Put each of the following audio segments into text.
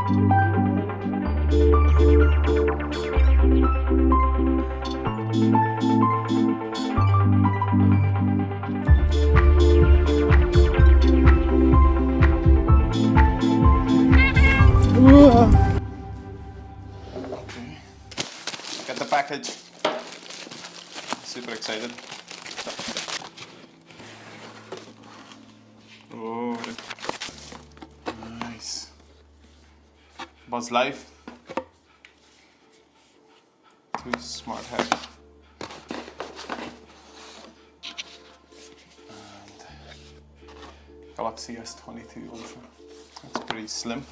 Get the package. Super excited. Oh, nice. Buzz Live. 2 smart head. And Galaxy S22 Ultra. That's pretty slim.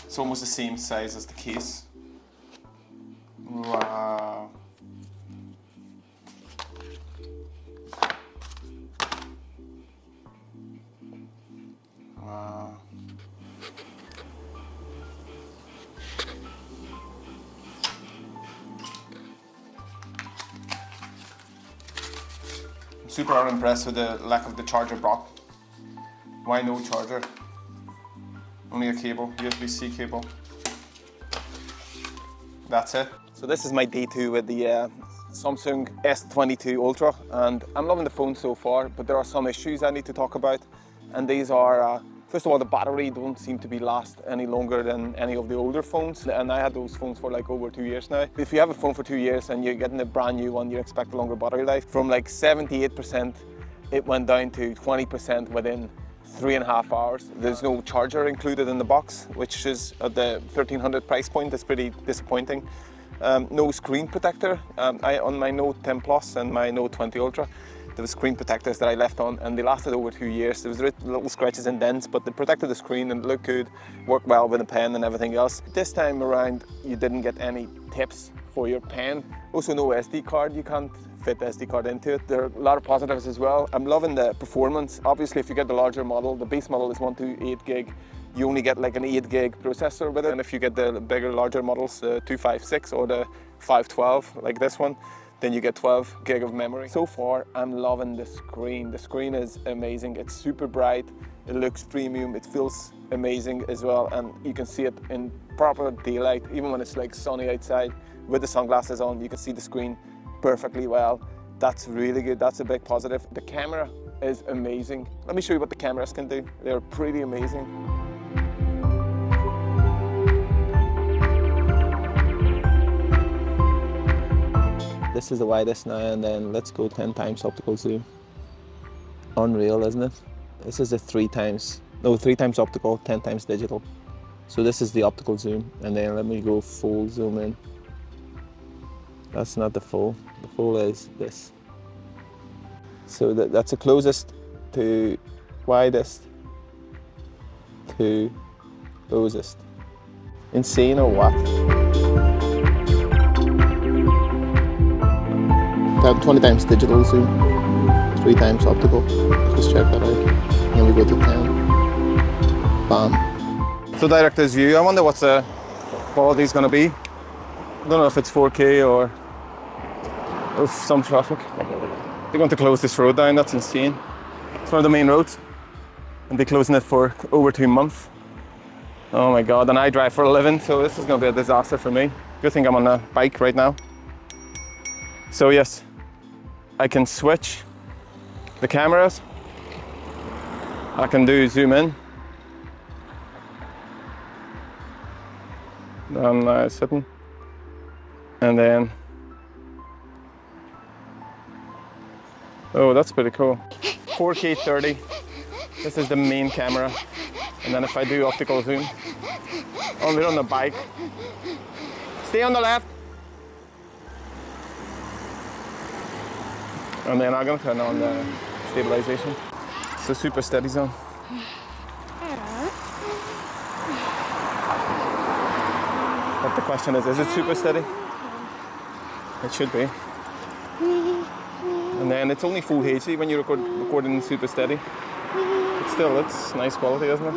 It's almost the same size as the case. Wow. Wow. I'm super impressed with the lack of the charger block. Why no charger? Only a cable, USB-C cable. That's it. So this is my day 2 with the Samsung S22 Ultra, and I'm loving the phone so far, but there are some issues I need to talk about. And these are, first of all, the battery don't seem to be last any longer than any of the older phones. And I had those phones for like over 2 years now. If you have a phone for 2 years and you're getting a brand new one, you expect a longer battery life. From like 78%, it went down to 20% within 3.5 hours. There's no charger included in the box, which is at the 1300 price point. That's pretty disappointing. No screen protector. On my Note 10 Plus and my Note 20 Ultra, there were screen protectors that I left on, and they lasted over 2 years. There was little scratches and dents, but they protected the screen and it looked good, worked well with the pen and everything else. This time around, you didn't get any tips for your pen. Also no SD card, you can't fit SD card into it. There are a lot of positives as well. I'm loving the performance. Obviously, if you get the larger model, the base model is 128 gig. You only get like an 8 gig processor with it. And if you get the bigger, larger models, the 256 or the 512, like this one, then you get 12 gig of memory. So far, I'm loving the screen. The screen is amazing. It's super bright. It looks premium. It feels amazing as well. And you can see it in proper daylight, even when it's like sunny outside with the sunglasses on, you can see the screen perfectly well. That's really good. That's a big positive. The camera is amazing. Let me show you what the cameras can do. They're pretty amazing. This is the widest now, and then let's go 10 times optical zoom. Unreal, isn't it? This is a 3 times optical, 10 times digital. So this is the optical zoom, and then let me go full zoom in. That's not the full. The full is this. So that's the closest to widest to closest. Insane or what? 20 times digital zoom, 3 times optical. Just check that out. And then we go to 10. Bam. So director's view, I wonder what's the quality is going to be. I don't know if it's 4K or some traffic. They're going to close this road down, that's insane. It's one of the main roads. And they're closing it for over 2 months. Oh my God, and I drive for a living, so this is going to be a disaster for me. Good thing I'm on a bike right now. So yes, I can switch the cameras. I can do zoom in. I'm sitting. And then, oh, that's pretty cool. 4K 30. This is the main camera. And then if I do optical zoom, only on the bike. Stay on the left. And then I'm going to turn on the stabilization. It's a super steady zone. But the question is it super steady? It should be. And then it's only full HD when you're recording in super steady. But still, it's nice quality, isn't it?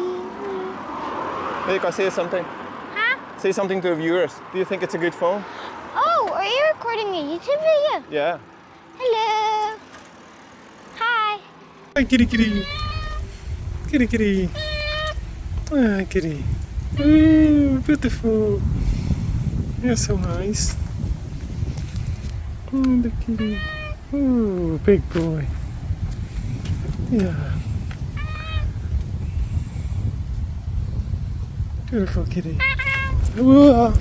Hey, can I say something? Huh? Say something to the viewers. Do you think it's a good phone? Oh, are you recording a YouTube video? Yeah. Hello. Hi. Hi, kitty, kitty. Kitty, kitty. Ah, kitty. Ooh. beautiful. You're so nice. Oh, the kitty. Oh, big boy. Yeah. Beautiful kitty. Whoa.